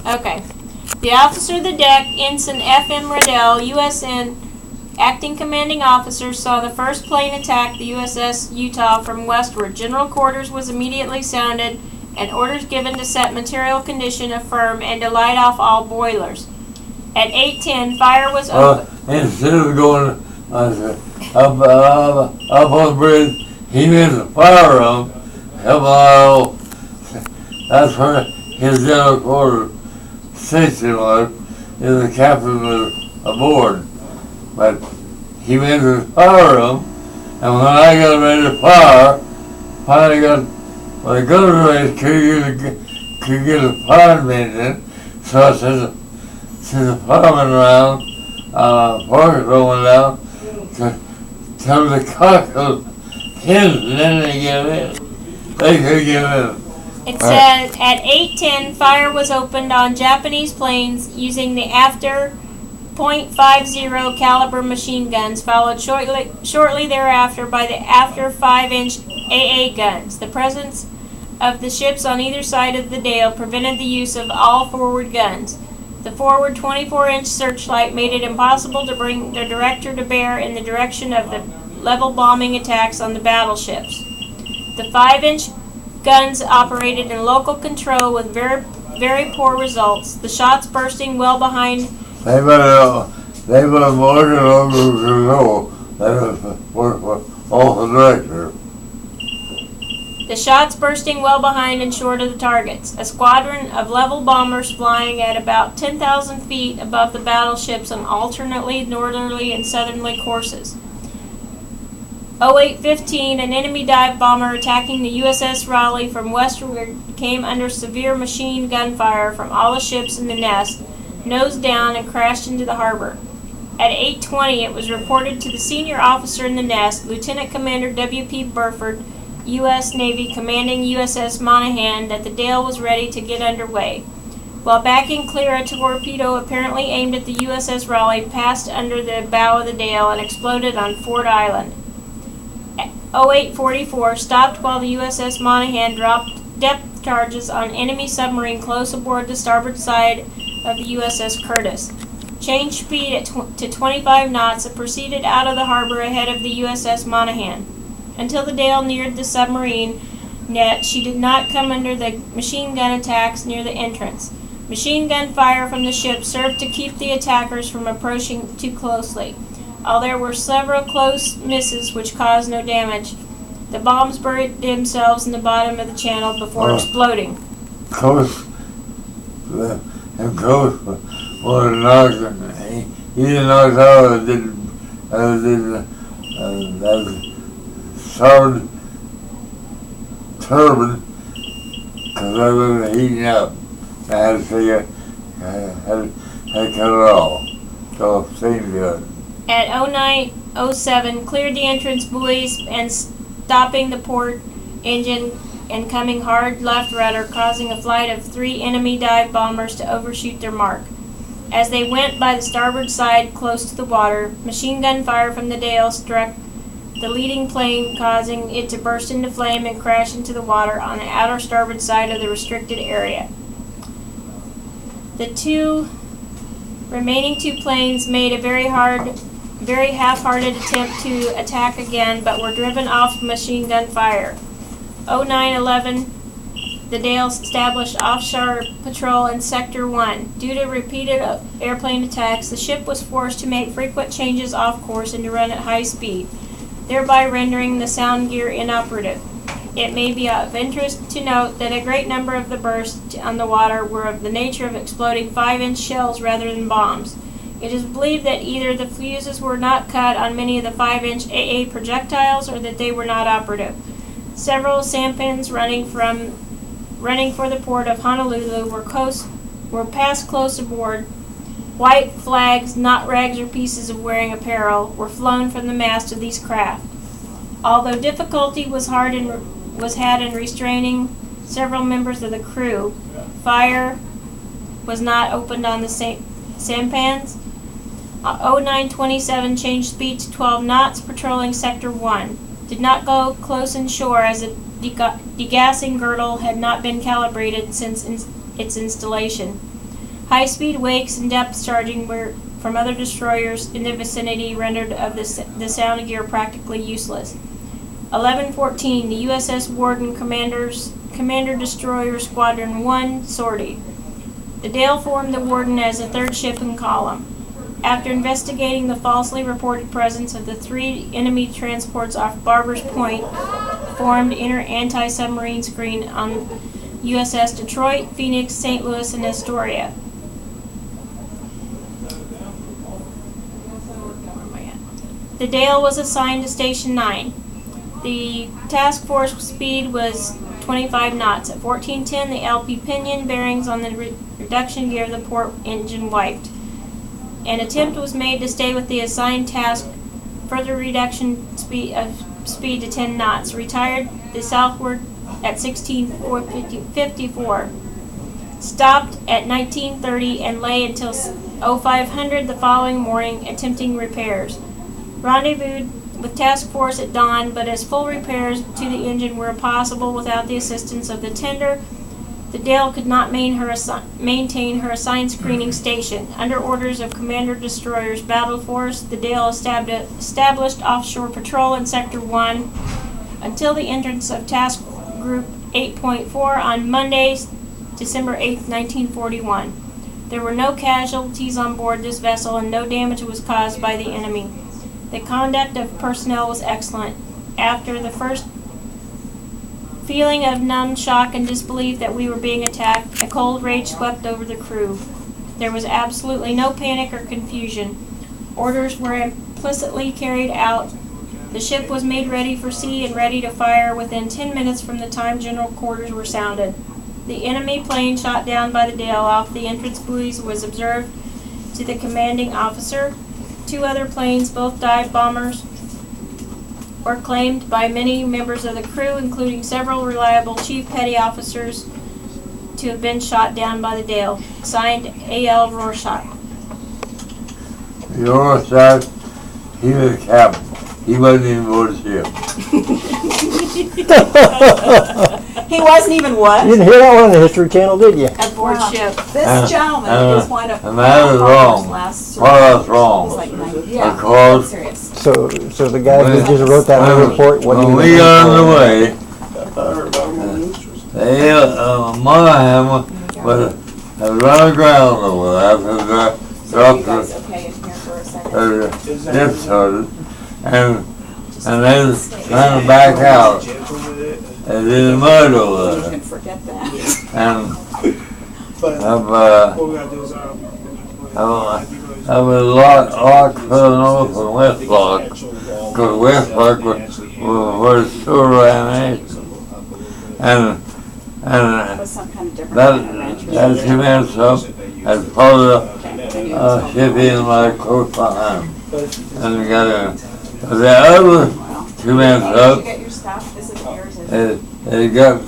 Okay. The officer of the deck, Ensign F.M. Riddell, USN Acting Commanding Officer, saw the first plane attack the USS Utah from westward. General quarters was immediately sounded and orders given to set material condition affirm and to light off all boilers. At 8:10, fire was opened. Instead of going up on the bridge, he made a fire room. That's where his general quarters station was, and the captain was aboard. But he went to the fire room, and when I got ready to fire, finally when the gun race could get a fire engine, so I sent the fireman around, force rolling down, to tell the cock was his, and then they get in. They could get in. It said at 8:10, fire was opened on Japanese planes using the after .50 caliber machine guns, followed shortly thereafter by the after 5-inch AA guns. The presence of the ships on either side of the Dale prevented the use of all forward guns. The forward 24-inch searchlight made it impossible to bring the director to bear in the direction of the level bombing attacks on the battleships. The 5-inch guns operated in local control with very poor results, the shots bursting well behind. They were working on the control. That was off the director. The shots bursting well behind and short of the targets. A squadron of level bombers flying at about 10,000 feet above the battleships on alternately northerly and southerly courses. 08:15, an enemy dive bomber attacking the USS Raleigh from westward came under severe machine gun fire from all the ships in the nest, nose down, and crashed into the harbor. At 8:20, it was reported to the senior officer in the nest, Lieutenant Commander W.P. Burford, U.S. Navy, commanding USS Monaghan, that the Dale was ready to get underway. While backing clear, a torpedo apparently aimed at the USS Raleigh passed under the bow of the Dale and exploded on Ford Island. 08:44, stopped while the USS Monaghan dropped depth charges on enemy submarine close aboard the starboard side of the USS Curtis. Changed speed to 25 knots and proceeded out of the harbor ahead of the USS Monaghan. Until the Dale neared the submarine net, she did not come under the machine gun attacks near the entrance. Machine gun fire from the ship served to keep the attackers from approaching too closely. Although there were several close misses which caused no damage, the bombs buried themselves in the bottom of the channel before exploding. Close was knocked. He didn't knock out. That starboard turbine, because I was heating up. I had to figure, I had to cut it off. So it seemed good. At 09:07, cleared the entrance buoys and stopping the port engine and coming hard left rudder, causing a flight of 3 enemy dive bombers to overshoot their mark. As they went by the starboard side close to the water, machine gun fire from the Dale struck the leading plane, causing it to burst into flame and crash into the water on the outer starboard side of the restricted area. The remaining 2 planes made a very half-hearted attempt to attack again, but were driven off machine gun fire. 09:11, the Dale established offshore patrol in Sector 1. Due to repeated airplane attacks, the ship was forced to make frequent changes off course and to run at high speed, thereby rendering the sound gear inoperative. It may be of interest to note that a great number of the bursts on the water were of the nature of exploding 5-inch shells rather than bombs. It is believed that either the fuses were not cut on many of the 5-inch AA projectiles or that they were not operative. Several sampans running for the port of Honolulu were passed close aboard. White flags, not rags or pieces of wearing apparel, were flown from the mast of these craft. Although difficulty was had in restraining several members of the crew, fire was not opened on the sampans. 09:27 changed speed to 12 knots, patrolling Sector 1. Did not go close inshore as a degassing girdle had not been calibrated since its installation. High-speed wakes and depth charging were from other destroyers in the vicinity rendered of the sound gear practically useless. 11:14, the USS Warden Commander Destroyer Squadron 1 sortie. The Dale formed the Warden as a third ship in column. After investigating the falsely reported presence of the 3 enemy transports off Barber's Point, formed inner anti-submarine screen on USS Detroit, Phoenix, St. Louis, and Astoria. The Dale was assigned to Station 9. The task force speed was 25 knots. At 14:10, the LP pinion bearings on the reduction gear of the port engine wiped. An attempt was made to stay with the assigned task, further reduction speed to 10 knots. Retired the southward at 16:54. Stopped at 19:30 and lay until 0500 the following morning, attempting repairs. Rendezvoused with task force at dawn, but as full repairs to the engine were impossible without the assistance of the tender, the Dale could not maintain her assigned screening station. Under orders of Commander Destroyer's Battle Force, the Dale established offshore patrol in Sector 1 until the entrance of Task Group 8.4 on Monday, December 8, 1941. There were no casualties on board this vessel and no damage was caused by the enemy. The conduct of personnel was excellent. After the first feeling of numb shock and disbelief that we were being attacked, a cold rage swept over the crew. There was absolutely no panic or confusion. Orders were implicitly carried out. The ship was made ready for sea and ready to fire within 10 minutes from the time general quarters were sounded. The enemy plane shot down by the Dale off the entrance buoys was observed to the commanding officer. 2 other planes, both dive bombers, were claimed by many members of the crew, including several reliable chief petty officers, to have been shot down by the Dale. Signed, A.L. Rorschach. Rorschach, he was a captain. He wasn't even aboard the ship. He wasn't even what? You didn't hear that one on the History Channel, did you? Aboard ship. This gentleman is one of and that was wrong. last Well, that's wrong. Like 90, yeah, Because serious. So the guy who just wrote that whole report, what when we got on the way, they, Monahan was run aground over there after So you dropped guys okay in here for a second? the dip started, and then trying to back out. And in the mud over You there. can forget that. And But I've what we gotta do is I was locked further north from West Block, because West Block was where the sewer ran in. And It was some kind of different that commenced up as part of the shipping like close behind. And we got the other commenced Did up, you get your stuff? Is it yours? Is it? it got